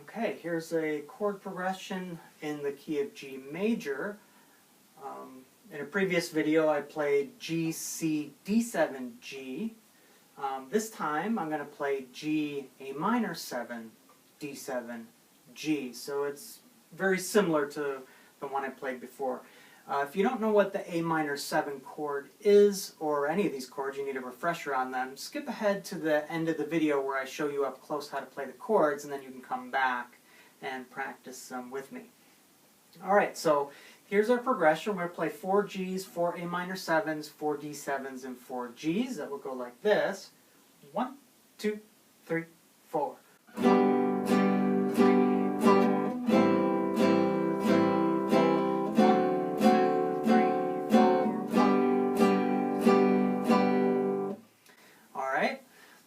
Okay, here's a chord progression in the key of G major. In a previous video I played G, C, D7, G. This time I'm going to play G, A minor 7, D7, G. So it's very similar to the one I played before. If you don't know what the A minor 7 chord is, or any of these chords, you need a refresher on them, skip ahead to the end of the video where I show you up close how to play the chords, and then you can come back and practice some with me. Alright, so here's our progression. We're going to play 4 Gs, 4 A minor 7s, 4 D7s, and 4 Gs. That will go like this. 1, 2, 3, 4.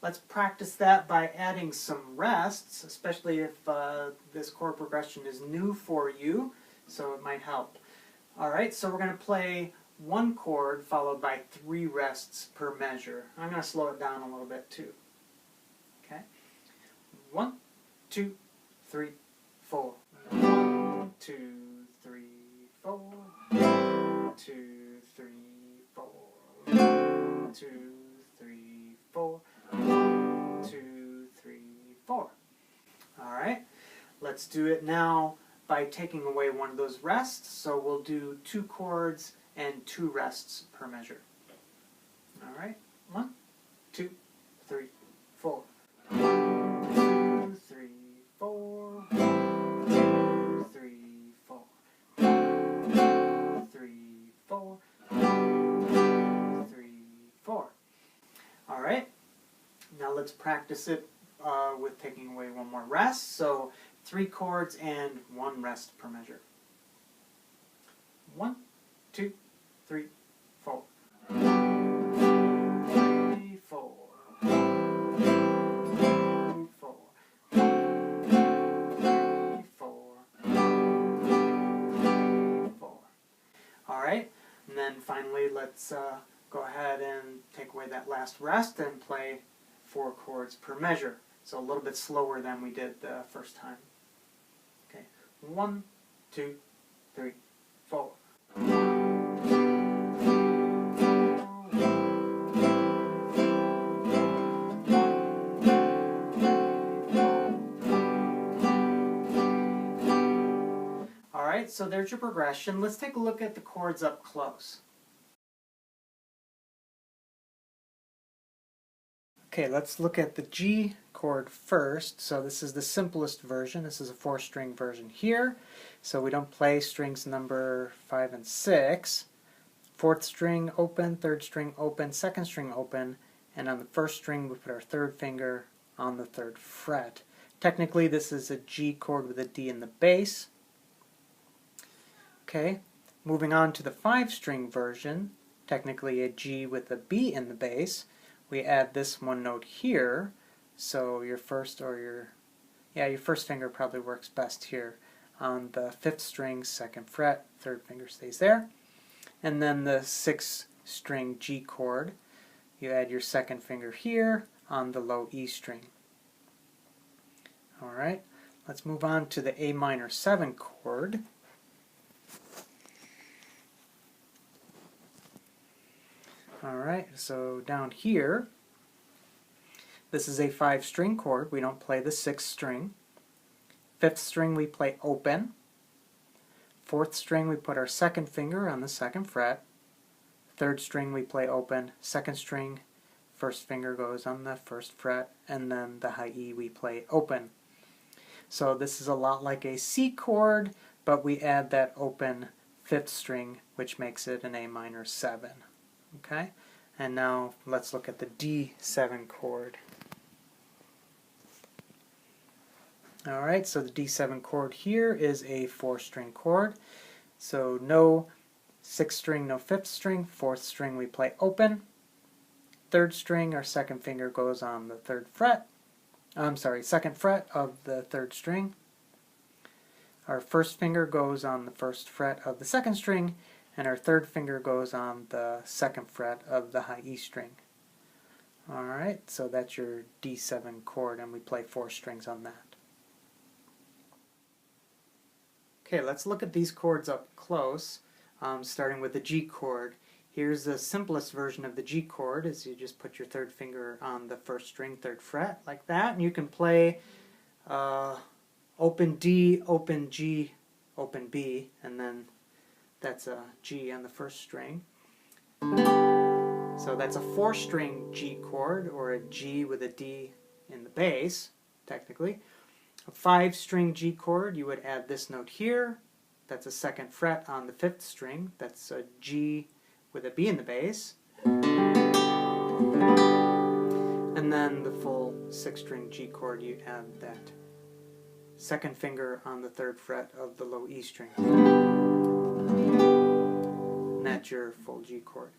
Let's practice that by adding some rests, especially if this chord progression is new for you, so it might help. Alright, so we're going to play one chord followed by 3 rests per measure. I'm going to slow it down a little bit too. Okay? 1, 2, 3, 4. 1, 2, 3, 4. 2, 3, 4. 2, 3, 4. 1, 2, 3, 4. Alright, let's do it now by taking away one of those rests. So we'll do 2 chords and 2 rests per measure. Alright, 1, 2, 3, 4. 1, 2, 3, 4. 1, 2, 3, 4. 1, 2, 3, 4. 1, 2, 3, 4. Alright. Now let's practice it with taking away one more rest. So 3 chords and 1 rest per measure. 1, 2, 3, 4. 3, 4. 4. 4. Alright, and then finally let's go ahead and take away that last rest and play 4 chords per measure. So a little bit slower than we did the first time. Okay, 1, 2, 3, 4. Alright, so there's your progression. Let's take a look at the chords up close. Okay, let's look at the G chord first. So this is the simplest version. This is a 4-string version here. So we don't play strings number 5 and 6. 4th string open, 3rd string open, 2nd string open, and on the 1st string we put our 3rd finger on the 3rd fret. Technically this is a G chord with a D in the bass. Okay, moving on to the 5-string version, technically a G with a B in the bass. We add this one note here, so your first finger probably works best here. On the 5th string, 2nd fret, 3rd finger stays there. And then the 6th string G chord, you add your 2nd finger here on the low E string. Alright, let's move on to the A minor 7 chord. Alright, so down here, this is a 5-string chord. We don't play the 6th string. 5th string we play open. 4th string we put our 2nd finger on the 2nd fret. 3rd string we play open. 2nd string, 1st finger goes on the 1st fret, and then the high E we play open. So this is a lot like a C chord, but we add that open 5th string, which makes it an A minor 7. Okay, and now let's look at the D7 chord. Alright, so the D7 chord here is a 4-string chord. So no 6th string, no 5th string. 4th string we play open. 3rd string, our 2nd finger goes on the 3rd fret. 2nd fret of the 3rd string. Our 1st finger goes on the 1st fret of the 2nd string, and our 3rd finger goes on the 2nd fret of the high E string. Alright, so that's your D7 chord, and we play 4 strings on that. Okay, let's look at these chords up close, starting with the G chord. Here's the simplest version of the G chord, is you just put your third finger on the first string, 3rd fret, like that, and you can play open D, open G, open B, and then that's a G on the first string. So that's a 4-string G chord, or a G with a D in the bass, technically. A 5-string G chord, you would add this note here. That's a 2nd fret on the 5th string. That's a G with a B in the bass. And then the full 6-string G chord, you add that 2nd finger on the 3rd fret of the low E string. And that's your full G chord.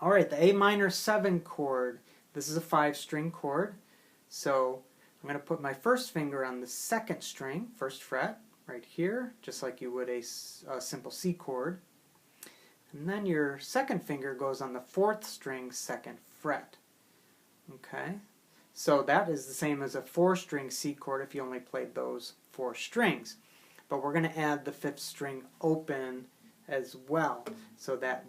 Alright, the A minor 7 chord. This is a 5-string chord. So I'm going to put my first finger on the 2nd string, 1st fret, right here, just like you would a simple C chord. And then your 2nd finger goes on the 4th string, 2nd fret. Okay, so that is the same as a 4-string C chord if you only played those 4 strings. But we're going to add the 5th string open as well, so that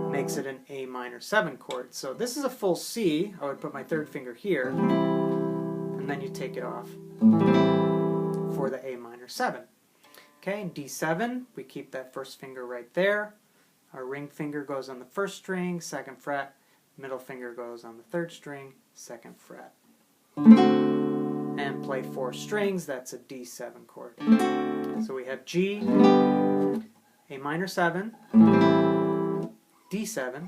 makes it an A minor 7 chord. So this is a full C. I would put my 3rd finger here, and then you take it off for the A minor 7. Okay, in D7, we keep that first finger right there. Our ring finger goes on the 1st string, 2nd fret. Middle finger goes on the 3rd string, 2nd fret. And play 4 strings. That's a D7 chord. So we have G, A minor 7, D7,